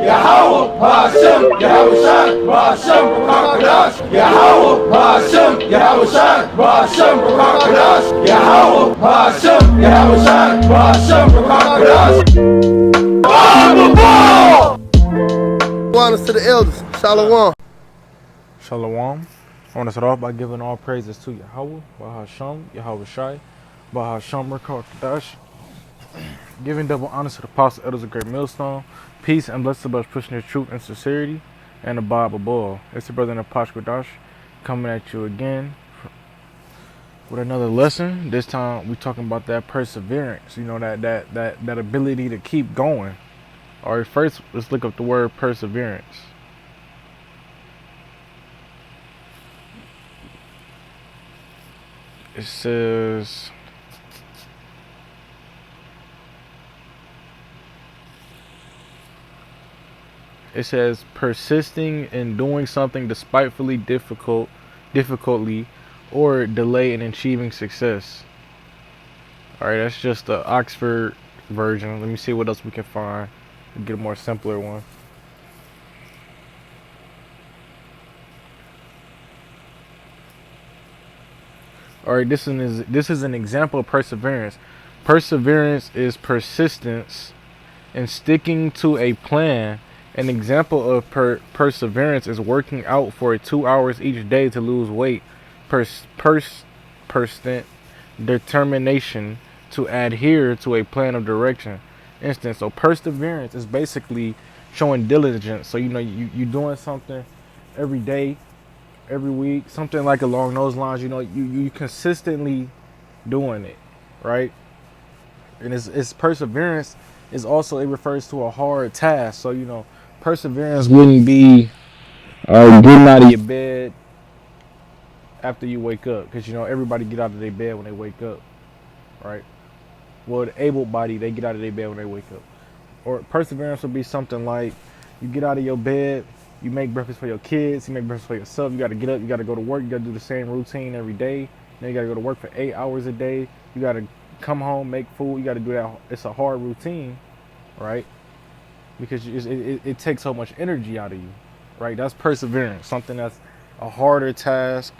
Yahweh Hashem, Yahweh Shai, Hashem Rakadash, Yahweh Hashem, Yahweh Shai, Hashem Rakadash, Yahweh Hashem, Yahweh Shai, Hashem Rakadash. Bible! Honors to the elders. Shalom. Shalom. I want to start off by giving all praises to Yahweh, Bahasham, Yahweh Shai, Bahasham Rakadash. Giving double honors to the apostle elders of Great Millstone. Peace and blessings about pushing the truth and sincerity and the Bible bull. It's the brother in the Pashkodash coming at you again with another lesson. This time we talking about that perseverance. You know, that ability to keep going. All right, first let's look up the word perseverance. It says persisting in doing something despitefully difficultly, or delay in achieving success. All right, that's just the Oxford version. Let me see what else we can find. Get a more simpler one. All right, this is an example of perseverance. Perseverance is persistence in sticking to a plan. An example of perseverance is working out for 2 hours each day to lose weight. Persistent determination to adhere to a plan of direction. Instance. So perseverance is basically showing diligence. So you doing something every day, every week, something like along those lines. You consistently doing it, right? And it's perseverance is also, it refers to a hard task. So perseverance wouldn't be getting out of your bed after you wake up, because everybody get out of their bed when they wake up, right? Well, the able body, they get out of their bed when they wake up. Or perseverance would be something like you get out of your bed, you make breakfast for your kids, you make breakfast for yourself, you got to get up, you got to go to work, you got to do the same routine every day. Then you got to go to work for 8 hours a day, you got to come home, make food, you got to do that. It's a hard routine, right? Because it takes so much energy out of you, right? That's perseverance, something that's a harder task,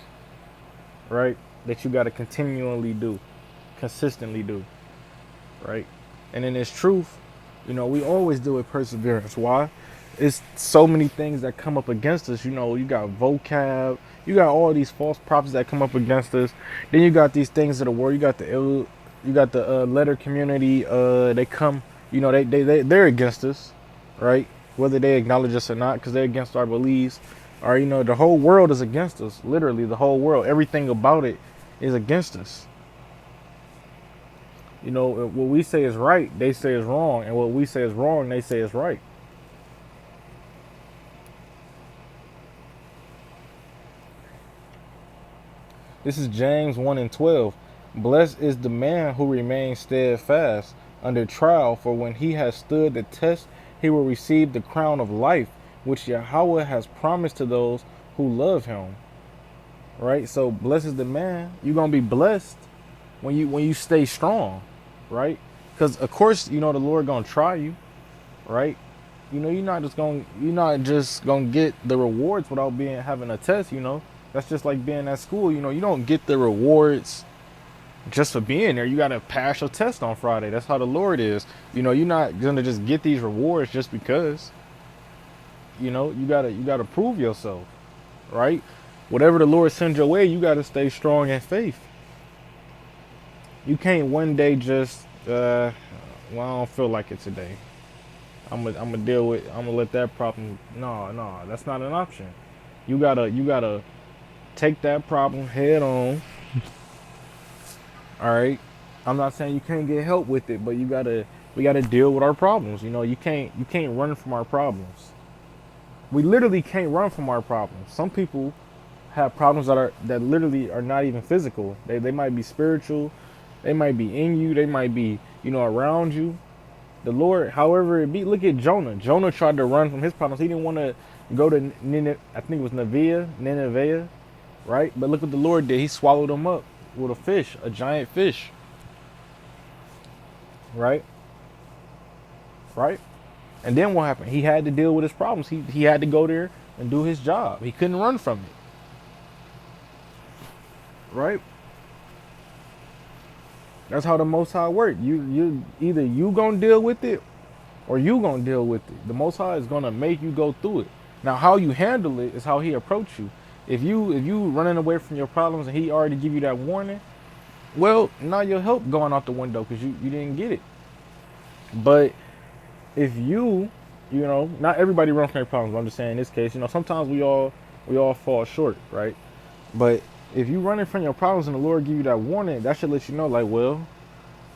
right? That you got to continually do, consistently do, right? And in this truth, we always do it perseverance. Why? It's so many things that come up against us. You got vocab, you got all these false prophets that come up against us. Then you got these things of the world. You got the letter community. They come. They're against us, right? Whether they acknowledge us or not, because they're against our beliefs. Or the whole world is against us. Literally, the whole world. Everything about it is against us. What we say is right, they say is wrong, and what we say is wrong, they say is right. This is James 1:12. Blessed is the man who remains steadfast under trial, for when he has stood the test, he will receive the crown of life, which Yahweh has promised to those who love him. Right? So blessed is the man. You're gonna be blessed when you stay strong, right? Because of course, the Lord gonna try you, right? You're not just gonna get the rewards without having a test. That's just like being at school. You don't get the rewards just for being there. You gotta pass your test on Friday. That's how the Lord is. You're not gonna just get these rewards just because. You gotta prove yourself, right? Whatever the Lord sends your way, you gotta stay strong in faith. You can't one day just I don't feel like it today. I'm gonna let that problem. No, that's not an option. You gotta take that problem head on. All right. I'm not saying you can't get help with it, but we gotta deal with our problems. You can't run from our problems. We literally can't run from our problems. Some people have problems that literally are not even physical. They might be spiritual. They might be in you. They might be around you. The Lord, however it be, look at Jonah. Jonah tried to run from his problems. He didn't want to go to Nineveh. I think it was Nineveh, right? But look what the Lord did. He swallowed him up with a fish, a giant fish, right? And then what happened? He had to deal with his problems. He had to go there and do his job. He couldn't run from it. Right? That's how the Most High work. You either you gonna deal with it or you gonna deal with it. The Most High is gonna make you go through it. Now, how you handle it is how He approach you. If you running away from your problems and He already give you that warning, well, now your help going out the window because you didn't get it. But if you know, not everybody run from their problems. But I'm just saying in this case, you know, sometimes we all fall short, right? But if you running from your problems and the Lord give you that warning, that should let you know, like, well,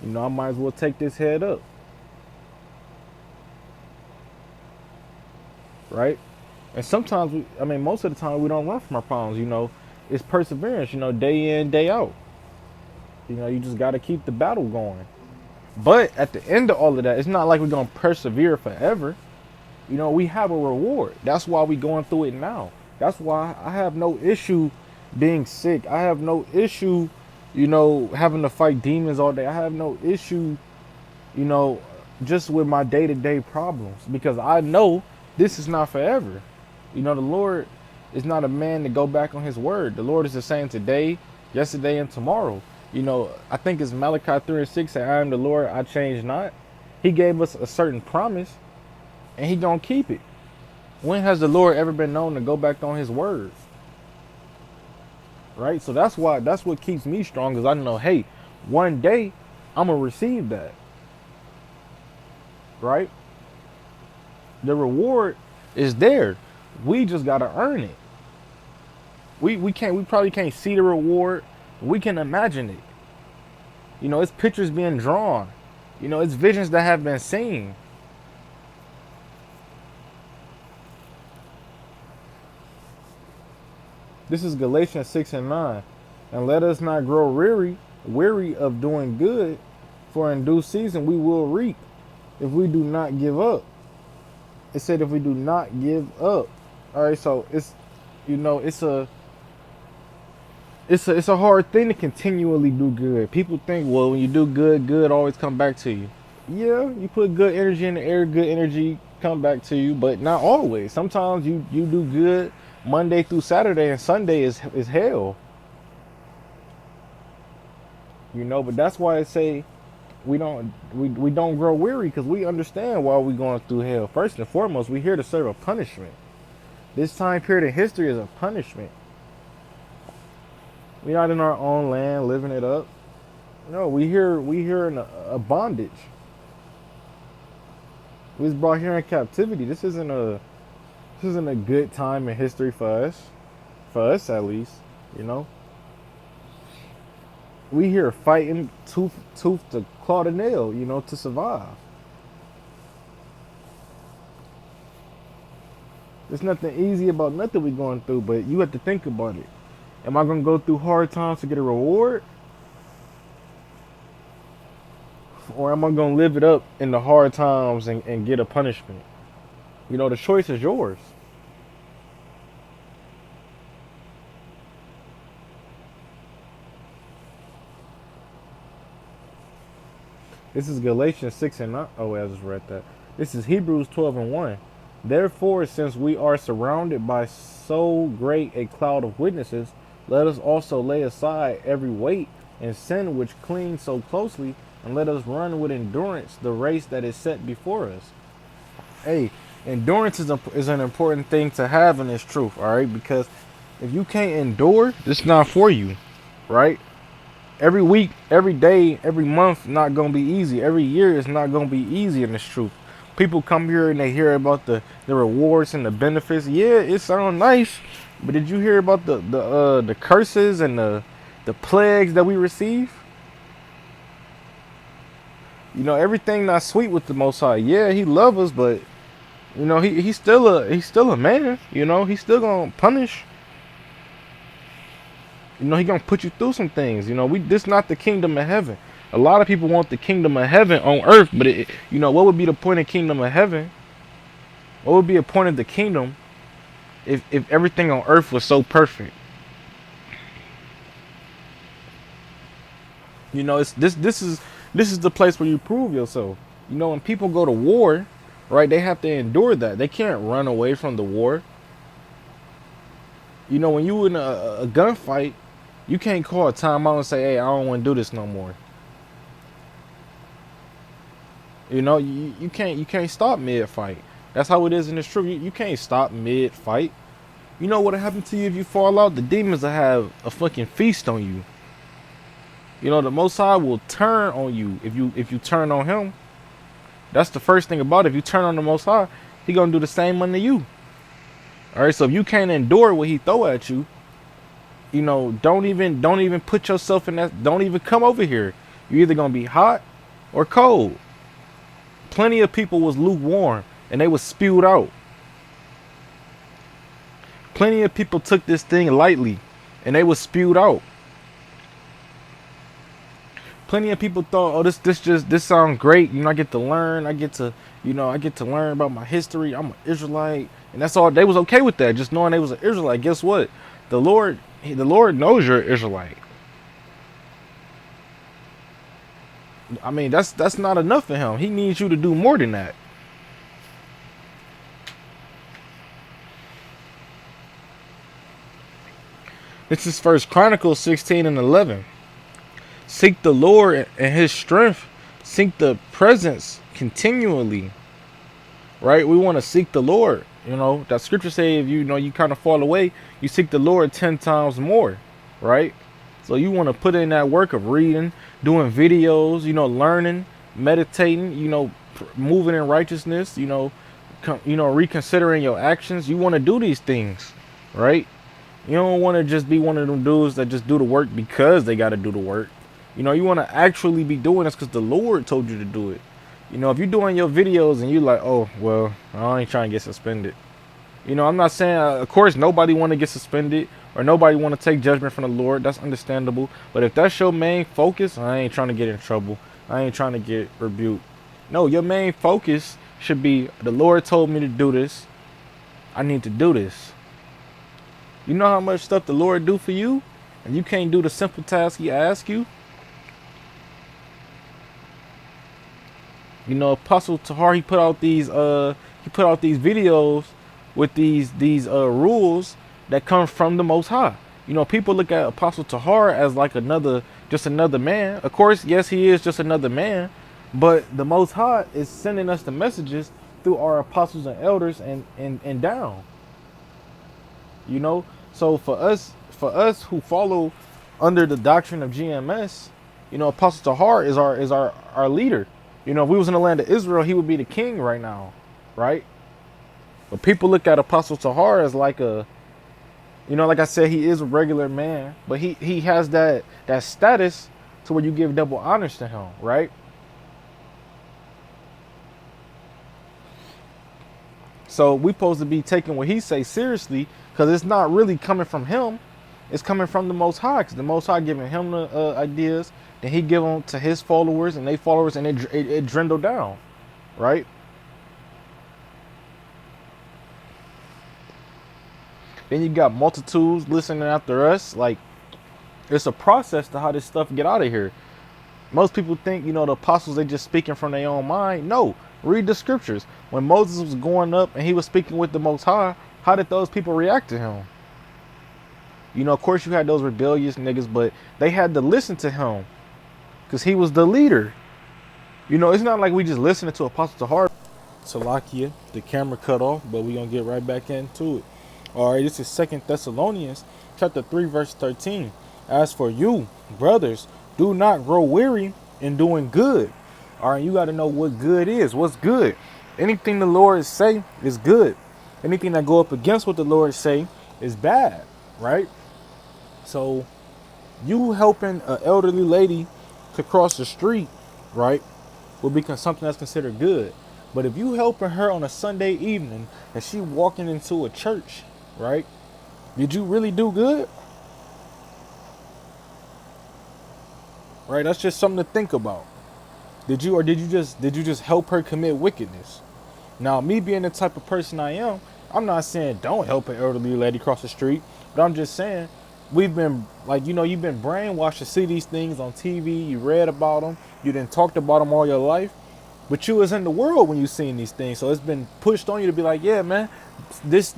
you know, I might as well take this head up, right? And sometimes most of the time we don't run from our problems. You know, it's perseverance. You know, day in, day out. You know, you just got to keep the battle going. But at the end of all of that, it's not like we're gonna persevere forever. You know, we have a reward. That's why we going through it now. That's why I have no issue being sick. I have no issue, you know, having to fight demons all day. I have no issue, you know, just with my day-to-day problems because I know this is not forever. You know, the Lord is not a man to go back on his word. The Lord is the same today, yesterday, and tomorrow. You know, I think it's Malachi 3:6 say, I am the Lord, I change not. He gave us a certain promise and he gonna keep it. When has the Lord ever been known to go back on his word? Right? So that's what keeps me strong, because I know, hey, one day I'm gonna receive that. Right? The reward is there. We just gotta earn it. We probably can't see the reward. We can imagine it. You know, it's pictures being drawn. You know, it's visions that have been seen. This is Galatians 6:9. And let us not grow weary of doing good, for in due season we will reap if we do not give up. It said if we do not give up. All right, so it's, you know, it's a hard thing to continually do good. People think, well, when you do good, good always come back to you. Yeah, you put good energy in the air, good energy come back to you, but not always. Sometimes you do good Monday through Saturday, and Sunday is hell. You know, but that's why I say we don't grow weary, because we understand why we're going through hell. First and foremost, we're here to serve a punishment. This time period in history is a punishment. We're not in our own land living it up. No, we here in a bondage. We was brought here in captivity. This isn't a good time in history for us at least. You know, we here fighting tooth to claw to nail. You know, to survive. There's nothing easy about nothing we going through, but you have to think about it. Am I going to go through hard times to get a reward? Or am I going to live it up in the hard times and get a punishment? You know, the choice is yours. This is Galatians 6:9. Oh, wait, I just read that. This is Hebrews 12:1. Therefore, since we are surrounded by so great a cloud of witnesses, let us also lay aside every weight and sin which clings so closely, and let us run with endurance the race that is set before us. Hey, endurance is an important thing to have in this truth, all right? Because if you can't endure, this is not for you, right? Every week, every day, every month, not going to be easy. Every year is not going to be easy in this truth. People come here and they hear about the rewards and the benefits. Yeah, it sounds nice, but did you hear about the curses and the plagues that we receive? You know, everything not sweet with the Most High. Yeah, He loves us, but you know, he's still a man. You know, He's still gonna punish. You know, He gonna put you through some things. You know, this not the kingdom of heaven. A lot of people want the kingdom of heaven on earth, but you know, what would be the point of kingdom of heaven? What would be a point of the kingdom if everything on earth was so perfect? You know, this is the place where you prove yourself. You know, when people go to war, right? They have to endure that. They can't run away from the war. You know, when you in a gunfight, you can't call a timeout and say, hey, I don't want to do this no more. You know, you can't stop mid-fight. That's how it is in this truth. You can't stop mid-fight. You know what'll happen to you if you fall out? The demons will have a fucking feast on you. You know, the Most High will turn on you if you turn on him. That's the first thing about it. If you turn on the Most High, he gonna do the same unto you. All right, so if you can't endure what he throw at you, you know, don't even put yourself in that. Don't even come over here. You're either gonna be hot or cold. Plenty of people was lukewarm and they was spewed out. Plenty of people took this thing lightly and they was spewed out. Plenty of people thought, oh, this sounds great. You know, I get to learn. I get to learn about my history. I'm an Israelite, and that's all. They was okay with that, just knowing they was an Israelite. Guess what? The Lord knows you're an Israelite. I mean, that's not enough for him. He needs you to do more than that. This is First Chronicles 16:11. Seek the Lord and his strength. Seek the presence continually. Right? We want to seek the Lord. You know, that scripture say if you kind of fall away, you seek the Lord 10 times more. Right? So you want to put in that work of reading, doing videos, you know, learning, meditating, you know, moving in righteousness, you know, reconsidering your actions. You want to do these things, right? You don't want to just be one of them dudes that just do the work because they got to do the work. You know, you want to actually be doing this because the Lord told you to do it. You know, if you're doing your videos and you're like, oh, well, I ain't trying to get suspended. You know, I'm not saying, of course, nobody want to get suspended or nobody want to take judgment from the Lord. That's understandable. But if that's your main focus, I ain't trying to get in trouble. I ain't trying to get rebuked. No, your main focus should be, the Lord told me to do this. I need to do this. You know how much stuff the Lord do for you and you can't do the simple task he asks you? You know, Apostle Tahar, he put out these videos with these rules that come from the Most High. You know, people look at Apostle Tahar as like just another man. Of course, yes, he is just another man, but the Most High is sending us the messages through our apostles and elders and down. You know, so for us who follow under the doctrine of GMS, you know, Apostle Tahar is our leader. You know, if we was in the land of Israel, he would be the king right now, right? But people look at Apostle Tahar as like a, you know, like I said, he is a regular man, but he has that status to where you give double honors to him, right? So we supposed to be taking what he say seriously, because it's not really coming from him. It's coming from the Most High, because the Most High giving him the ideas, then he give them to his followers and they followers, and it dwindled down, right? Then you got multitudes listening after us. Like, it's a process to how this stuff get out of here. Most people think, you know, the apostles, they just speaking from their own mind. No, read the scriptures. When Moses was going up and he was speaking with the Most High, how did those people react to him? You know, of course you had those rebellious niggas, but they had to listen to him because he was the leader. You know, it's not like we just listening to Apostle Tahar. Salakia, the camera cut off, but we gonna get right back into it. All right, this is 2 Thessalonians chapter 3, verse 13. As for you, brothers, do not grow weary in doing good. All right, you got to know what good is. What's good? Anything the Lord say is good. Anything that go up against what the Lord say is bad, right? So you helping an elderly lady to cross the street, right, will be something that's considered good. But if you helping her on a Sunday evening and she walking into a church, right, did you really do good? Right, that's just something to think about. Did you just help her commit wickedness? Now, me being the type of person I am, I'm not saying don't help an elderly lady cross the street, but I'm just saying we've been, like, you know, you've been brainwashed to see these things on TV. You read about them. You done talked about them all your life. But you was in the world when you seen these things, so it's been pushed on you to be like, yeah, man, this,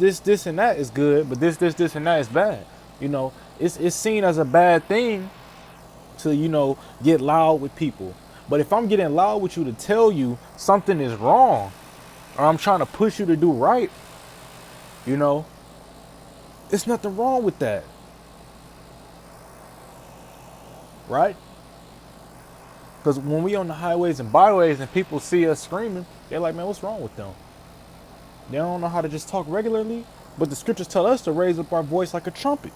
and that is good, but this, and that is bad. You know, it's seen as a bad thing to, you know, get loud with people. But if I'm getting loud with you to tell you something is wrong, or I'm trying to push you to do right, you know, there's nothing wrong with that, right? Because when we on the highways and byways and people see us screaming, they're like, man, what's wrong with them? They don't know how to just talk regularly, but the scriptures tell us to raise up our voice like a trumpet,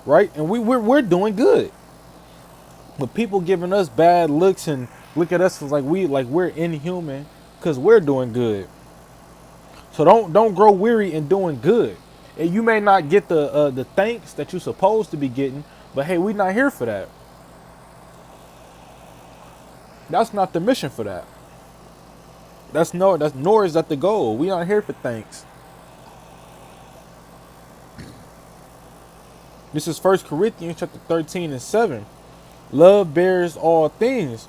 right? And we're doing good. But people giving us bad looks and look at us as like we're inhuman because we're doing good. So don't grow weary in doing good. And you may not get the thanks that you're supposed to be getting, but hey, we're not here for that. That's not the mission for that. Nor is that the goal. We aren't here for thanks. This is 1 Corinthians chapter 13 and 7. Love bears all things,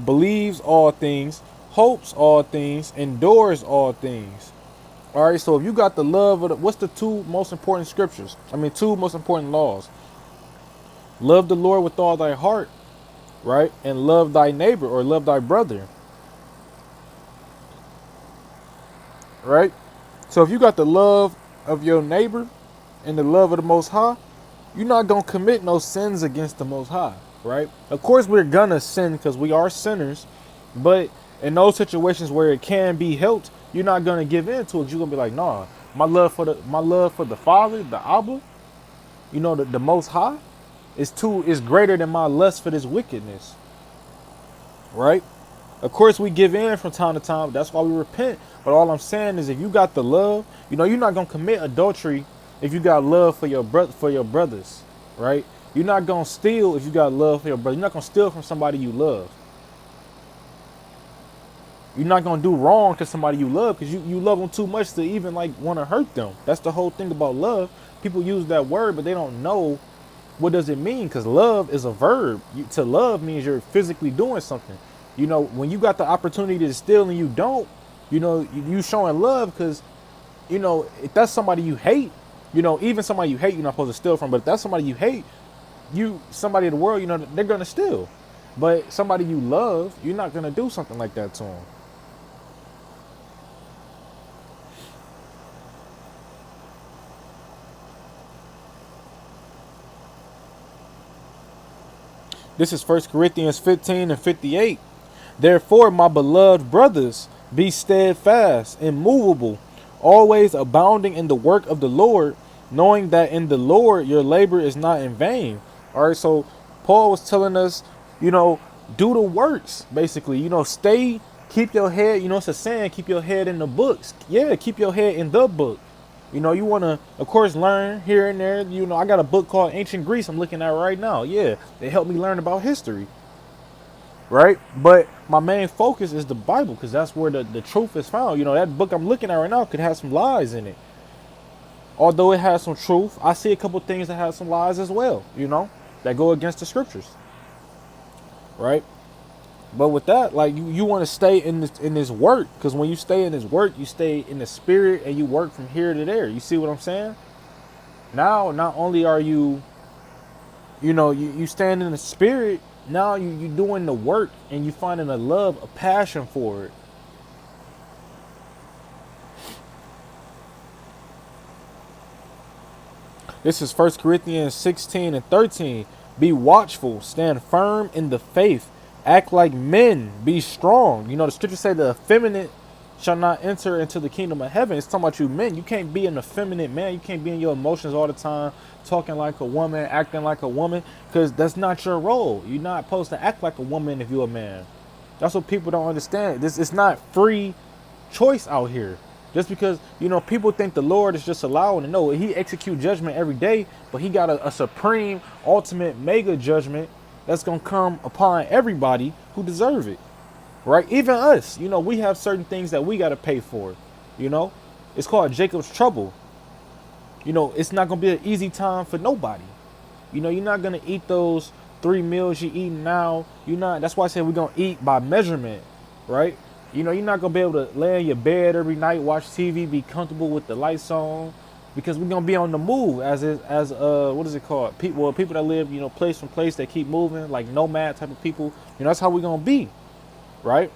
believes all things, hopes all things, endures all things. All right, so if you got the love of what's the two most important scriptures? Two most important laws. Love the Lord with all thy heart, right? And love thy neighbor or love thy brother. Right? So if you got the love of your neighbor and the love of the Most High, you're not going to commit no sins against the Most High, right? Of course, we're going to sin because we are sinners, but in those situations where it can be helped, you're not going to give in to it. You're going to be like, nah, my love for the Father, the Abba, you know, the Most High, is greater than my lust for this wickedness, right? Of course, we give in from time to time. That's why we repent. But all I'm saying is, if you got the love, you know, you're not gonna commit adultery if you got love for your brothers, right? You're not gonna steal if you got love for your brother. You're not gonna steal from somebody you love. You're not gonna do wrong to somebody you love because you love them too much to even like want to hurt them. That's the whole thing about love. People use that word, but they don't know what does it mean, because love is a verb. To love means you're physically doing something. You know, when you got the opportunity to steal and you don't, you know, you showing love because, you know, if that's somebody you hate, you know, even somebody you hate, you're not supposed to steal from. But if that's somebody you hate, somebody in the world, you know, they're going to steal. But somebody you love, you're not going to do something like that to them. This is 1 Corinthians 15 and 58. Therefore, my beloved brothers, be steadfast, immovable, always abounding in the work of the Lord, knowing that in the Lord your labor is not in vain. All right, so Paul was telling us, you know, do the works, basically. You know, keep your head, you know, it's a saying, keep your head in the books. Yeah, keep your head in the book. You know, you want to, of course, learn here and there. You know, I got a book called Ancient Greece I'm looking at right now. Yeah, they helped me learn about history. Right? But my main focus is the Bible because that's where the truth is found. You know, that book I'm looking at right now could have some lies in it. Although it has some truth, I see a couple things that have some lies as well, you know, that go against the scriptures. Right? But with that, like you want to stay in this work, because when you stay in this work, you stay in the spirit and you work from here to there. You see what I'm saying? Now, not only are you stand in the spirit, now you doing the work and you finding a love, a passion for it. This is 1 Corinthians 16 and 13. Be watchful, stand firm in the faith. Act like men, be strong. You know, the scriptures say the effeminate shall not enter into the kingdom of heaven. It's talking about you men. You can't be an effeminate man. You can't be in your emotions all the time, talking like a woman, acting like a woman, because that's not your role. You're not supposed to act like a woman if you're a man. That's what people don't understand. It's not free choice out here. Just because, you know, people think the Lord is just allowing it. No, he execute judgment every day, but he got a supreme, ultimate, mega judgment that's going to come upon everybody who deserve it, right? Even us, you know, we have certain things that we got to pay for, you know. It's called Jacob's trouble. You know, it's not going to be an easy time for nobody. You know, you're not going to eat those 3 meals you eat now. That's why I said we're going to eat by measurement, right? You know, you're not gonna be able to lay in your bed every night, watch TV, be comfortable with the lights on, because we're gonna be on the move as what is it called? People that live, you know, place from place, they keep moving, like nomad type of people. You know, that's how we're gonna be, right?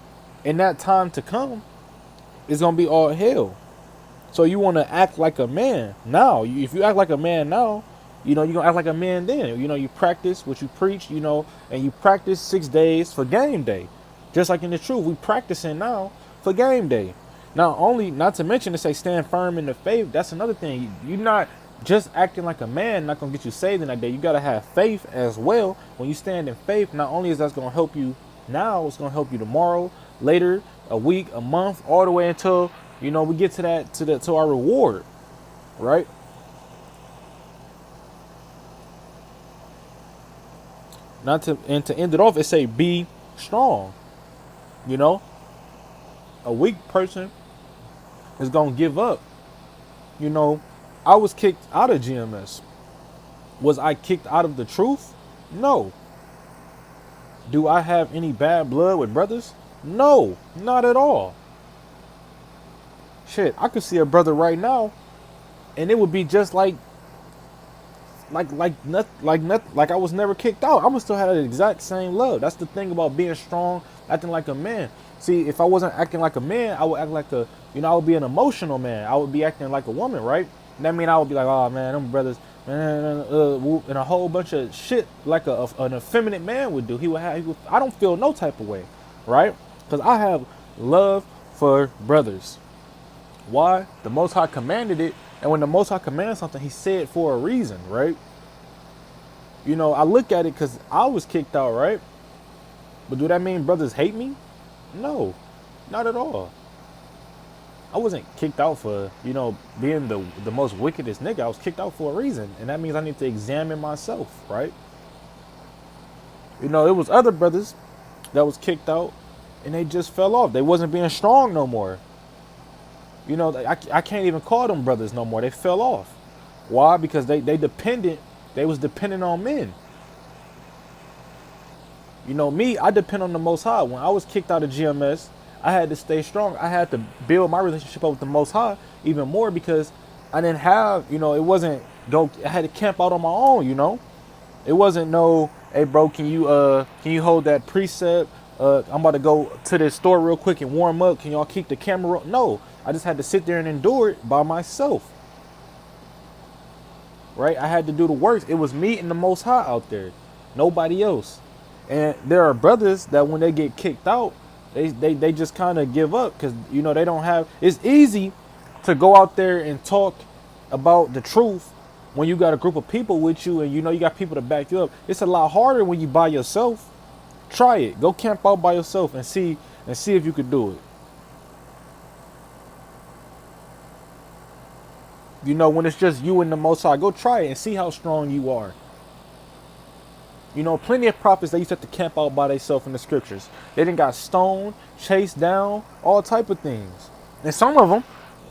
In that time to come, it's gonna be all hell. So you want to act like a man now. If you act like a man now, you know, you're going to act like a man then. You know, you practice what you preach, you know, and you practice 6 days for game day. Just like in the truth, we practicing now for game day. Not to mention to say stand firm in the faith. That's another thing. You're not just acting like a man, not going to get you saved in that day. You got to have faith as well. When you stand in faith, not only is that going to help you now, it's going to help you tomorrow, later, a week, a month, all the way until, you know, we get to our reward, right? To end it off, it say be strong. You know, a weak person is gonna give up. You know, I was kicked out of GMS. Was I kicked out of the truth? No. Do I have any bad blood with brothers? No, not at all. Shit, I could see a brother right now, and it would be just like I was never kicked out. I would still have the exact same love. That's the thing about being strong, acting like a man. See, if I wasn't acting like a man, I would act like I would be an emotional man. I would be acting like a woman, right? That mean I would be like, oh man, them brothers, man, and a whole bunch of shit like an effeminate man would do. I don't feel no type of way, right? Because I have love for brothers. Why? The Most High commanded it, and when the Most High commands something, He said it for a reason, right? You know, I look at it because I was kicked out, right? But do that mean brothers hate me? No, not at all. I wasn't kicked out for, you know, being the most wickedest nigga. I was kicked out for a reason, and that means I need to examine myself, right? You know, it was other brothers that was kicked out, and they just fell off. They wasn't being strong no more. You know, I can't even call them brothers no more. They fell off. Why? Because they was dependent on men. You know, me, I depend on the Most High. When I was kicked out of GMS, I had to stay strong. I had to build my relationship up with the Most High even more, because I didn't have, you know, it wasn't I had to camp out on my own, you know. It wasn't no, hey bro, can you hold that precept? I'm about to go to this store real quick and warm up. Can y'all keep the camera? No, I just had to sit there and endure it by myself. Right? I had to do the work. It was me and the Most High out there, nobody else. And there are brothers that when they get kicked out, they just kind of give up, because, you know, they don't have. It's easy to go out there and talk about the truth when you got a group of people with you, and you know you got people to back you up. It's a lot harder when you by yourself. Try it. Go camp out by yourself and see if you could do it. You know, when it's just you and the Most High, go try it and see how strong you are. You know, plenty of prophets, they used to have to camp out by themselves in the scriptures. They done got stoned, chased down, all type of things. And some of them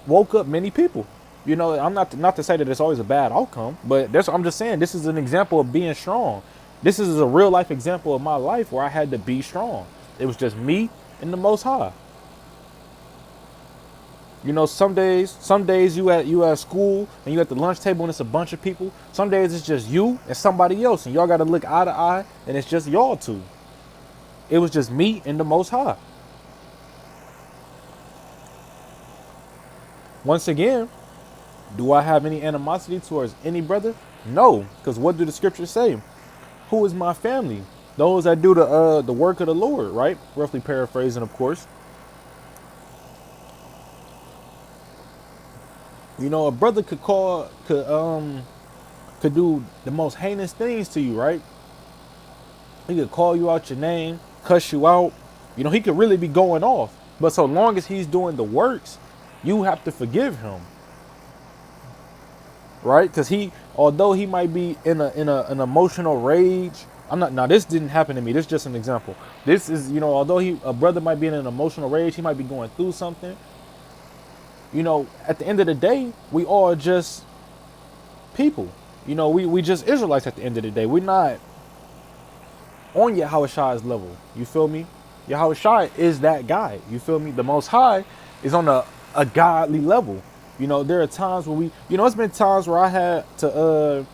woke up many people. You know, I'm not to say that it's always a bad outcome, but I'm just saying this is an example of being strong. This is a real life example of my life where I had to be strong. It was just me and the Most High. You know, some days you at school and you at the lunch table and it's a bunch of people. Some days it's just you and somebody else, and y'all got to look eye to eye, and it's just y'all two. It was just me and the Most High. Once again, do I have any animosity towards any brother? No, because what do the scriptures say? Who is my family? Those that do the work of the Lord, right? Roughly paraphrasing, of course. You know, a brother could do the most heinous things to you, right? He could call you out your name, cuss you out. You know, he could really be going off. But so long as he's doing the works, you have to forgive him. Right? Because although he might be in an emotional rage. Now this didn't happen to me. This is just an example. This is, you know, although a brother might be in an emotional rage, he might be going through something. You know, at the end of the day, we all just people. You know, we just Israelites at the end of the day. We're not on Yahushai's level. You feel me? Yahweh Shai is that guy. You feel me? The Most High is on a godly level. You know, there are times where it's been times where I had to,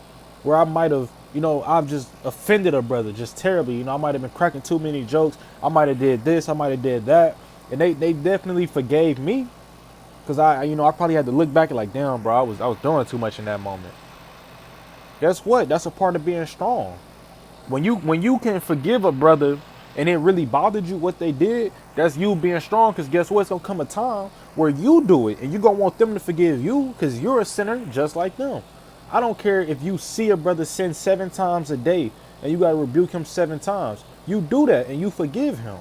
where I might have, I've just offended a brother just terribly. I might have been cracking too many jokes. I might have did this. I might have did that. And they definitely forgave me. Cause I probably had to look back and like, damn, bro, I was doing too much in that moment. Guess what? That's a part of being strong. When you can forgive a brother and it really bothered you what they did, that's you being strong. Cause guess what? It's gonna come a time where you do it and you gonna want them to forgive you because you're a sinner just like them. I don't care if you see a brother sin 7 times a day and you gotta rebuke him 7 times. You do that and you forgive him.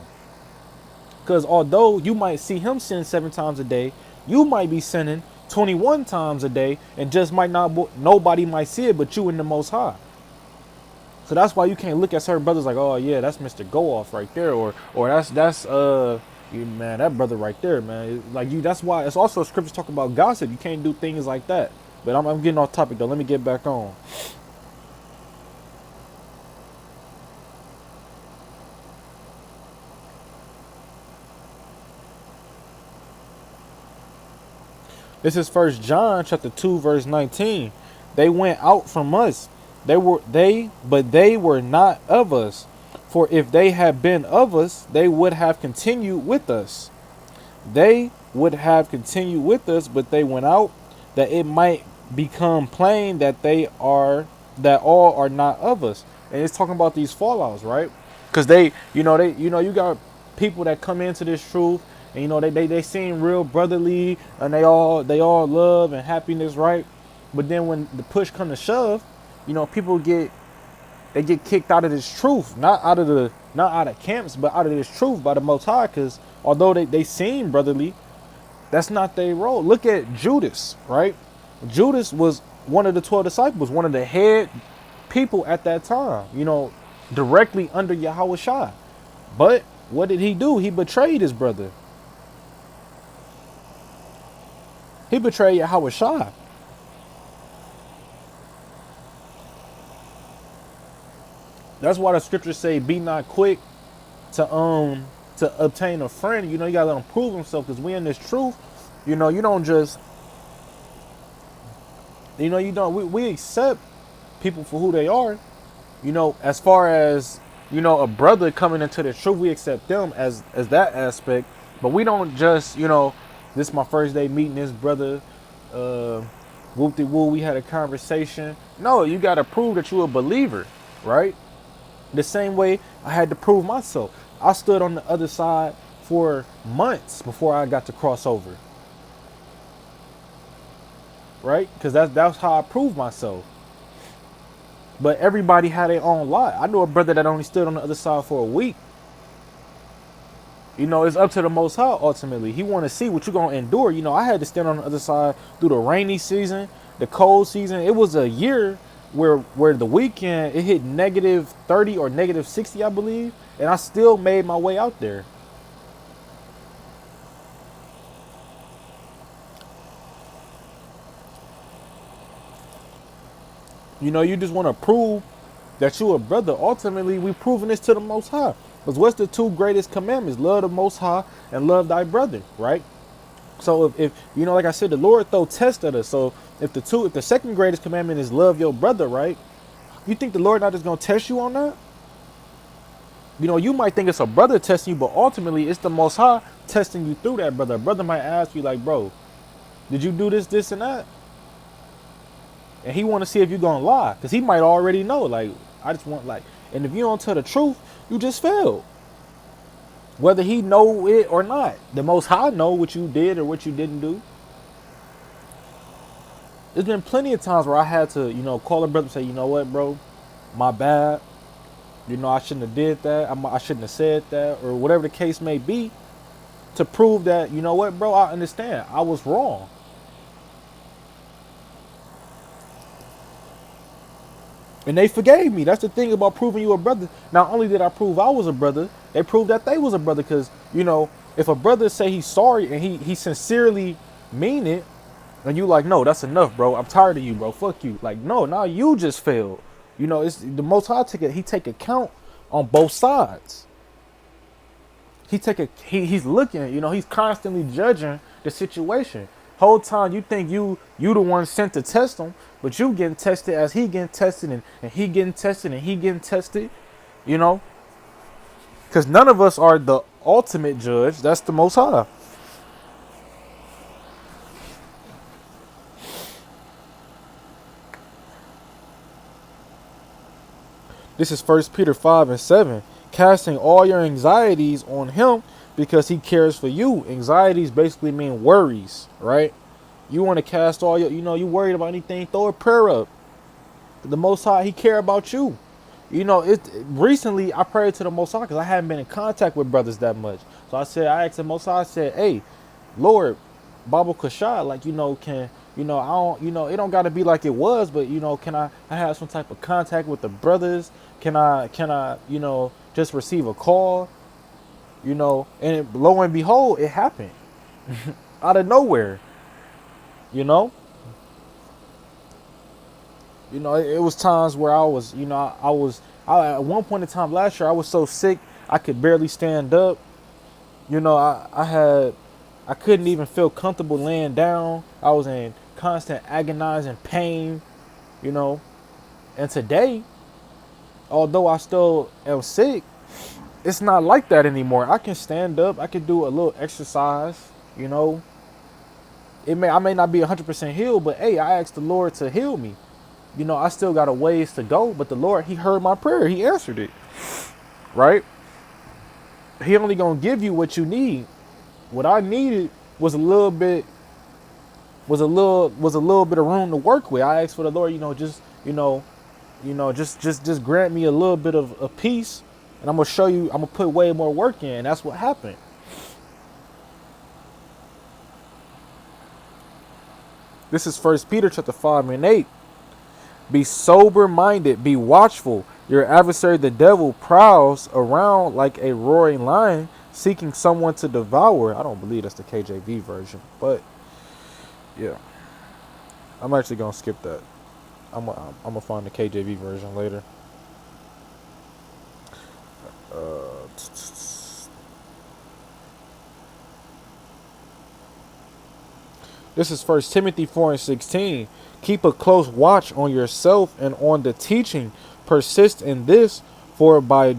Because although you might see him sin 7 times a day, you might be sinning 21 times a day and just might not, nobody might see it but you and the Most High. So that's why you can't look at certain brothers like, oh yeah, that's Mr. Go Off right there, or that's man, that brother right there, man. Like you, that's why it's also scriptures talk about gossip. You can't do things like that. But I'm getting off topic though. Let me get back on. This is 1 John chapter 2 verse 19. They went out from us. But they were not of us. For if they had been of us, they would have continued with us. They would have continued with us, but they went out, that it might become plain that all are not of us. And it's talking about these fallouts, right? Because you got people that come into this truth, and they seem real brotherly, and they all love and happiness, right? But then when the push come to shove, people get kicked out of this truth, not out of camps, but out of this truth by the Most High. Because although they seem brotherly, that's not their role. Look at Judas, right? Judas was one of the 12 disciples, one of the head people at that time, directly under Yahweh Shai. But what did he do? He betrayed his brother. He betrayed Yahweh Shai. That's why the scriptures say, "Be not quick to obtain a friend." You gotta let him prove himself, because we in this truth. You don't just, we accept people for who they are. As far as a brother coming into the truth, we accept them as that aspect. But we don't just, this is my first day meeting this brother. Whoop-de-woo, we had a conversation. No, you gotta prove that you're a believer, right? The same way I had to prove myself. I stood on the other side for months before I got to cross over. Right? Because that's how I proved myself. But everybody had their own lot. I know a brother that only stood on the other side for a week. It's up to the Most High ultimately. He want to see what you're going to endure. I had to stand on the other side through the rainy season, the cold season. It was a year where the weekend it hit -30 or -60, I believe, and I still made my way out there. You just want to prove that you're a brother. Ultimately, we proving this to the Most High. Because what's the 2 greatest commandments? Love the Most High and love thy brother, right? So if like I said, the Lord throw tests at us. So if the second greatest commandment is love your brother, right? You think the Lord not just gonna test you on that? You might think it's a brother testing you, but ultimately it's the Most High testing you through that brother. A brother might ask you like, bro, did you do this, and that? And he want to see if you're gonna lie, because he might already know. Like, I just want and if you don't tell the truth, you just failed. Whether he know it or not, the Most High know what you did or what you didn't do. There's been plenty of times where I had to, call a brother and say, you know what, bro, my bad. I shouldn't have did that. I shouldn't have said that, or whatever the case may be, to prove that, you know what, bro, I understand. I was wrong. And they forgave me. That's the thing about proving you a brother. Not only did I prove I was a brother, they proved that they was a brother. Because, if a brother say he's sorry and he sincerely mean it, and you like, no, that's enough, bro. I'm tired of you, bro. Fuck you. Like, no, now you just failed. It's the Most High he take account on both sides. he's looking, he's constantly judging the situation. Whole time you think you the one sent to test him, but you getting tested as he getting tested, and he getting tested, and he getting tested, you know? Because none of us are the ultimate judge. That's the Most High. This is 1 Peter 5:7. Casting all your anxieties on him because he cares for you. Anxieties basically mean worries, right? You want to cast all your, you worried about anything, throw a prayer up. The Most High, he care about you. Recently I prayed to the Most High because I hadn't been in contact with brothers that much. So I asked the Most High, I said, hey, Lord, Baba Kashad, like, can, I don't, it don't got to be like it was, but, can I have some type of contact with the brothers? Can I, just receive a call? And lo and behold, it happened out of nowhere, It was times where I was, at one point in time last year, I was so sick, I could barely stand up. I couldn't even feel comfortable laying down. I was in constant agonizing pain, And today, although I still am sick, it's not like that anymore. I can stand up. I can do a little exercise, I may not be 100% healed, but hey, I asked the Lord to heal me. I still got a ways to go, but the Lord, he heard my prayer. He answered it, right? He only gonna give you what you need. What I needed was a little bit of room to work with. I asked for the Lord, just grant me a little bit of peace, and I'm gonna put way more work in. That's what happened. This is 1 Peter chapter 5:8. Be sober-minded, be watchful. Your adversary, the devil, prowls around like a roaring lion, seeking someone to devour. I don't believe that's the KJV version, but yeah. I'm actually going to skip that. I'm going to find the KJV version later. This is 1 Timothy 4:16. Keep a close watch on yourself and on the teaching. Persist in this, for by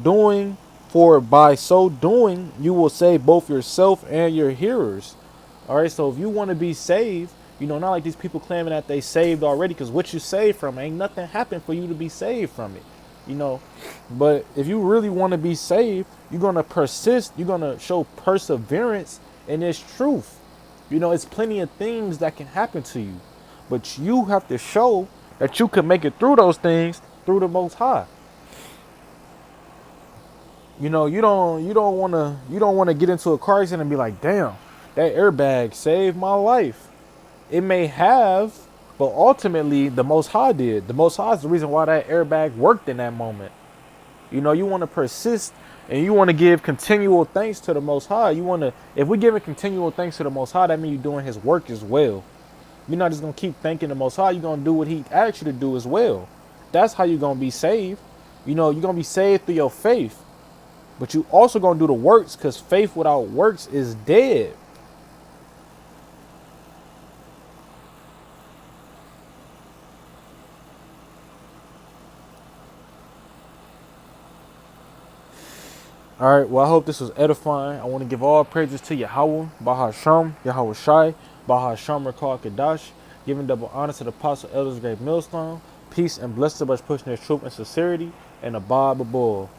so doing, you will save both yourself and your hearers. All right, so if you want to be saved, not like these people claiming that they saved already, because what you saved from, ain't nothing happened for you to be saved from it. But if you really want to be saved, you're going to persist. You're going to show perseverance in this truth. It's plenty of things that can happen to you, but you have to show that you can make it through those things through the Most High. You don't want to get into a car accident and be like, damn, that airbag saved my life. It may have, but ultimately the Most High did. The Most High is the reason why that airbag worked in that moment. You want to persist, and you want to give continual thanks to the Most High. If we're giving continual thanks to the Most High, that means you're doing his work as well. You're not just going to keep thanking the Most High. You're going to do what he asked you to do as well. That's how you're going to be saved. You're going to be saved through your faith. But you also going to do the works, because faith without works is dead. All right, well, I hope this was edifying. I want to give all praises to Yahweh, Bahasham, Yahweh Shai, Bahasham Rekal Kadash, giving double honor to the apostle elders, great millstone, peace and blessed by pushing their truth and sincerity, and a Bob Bull.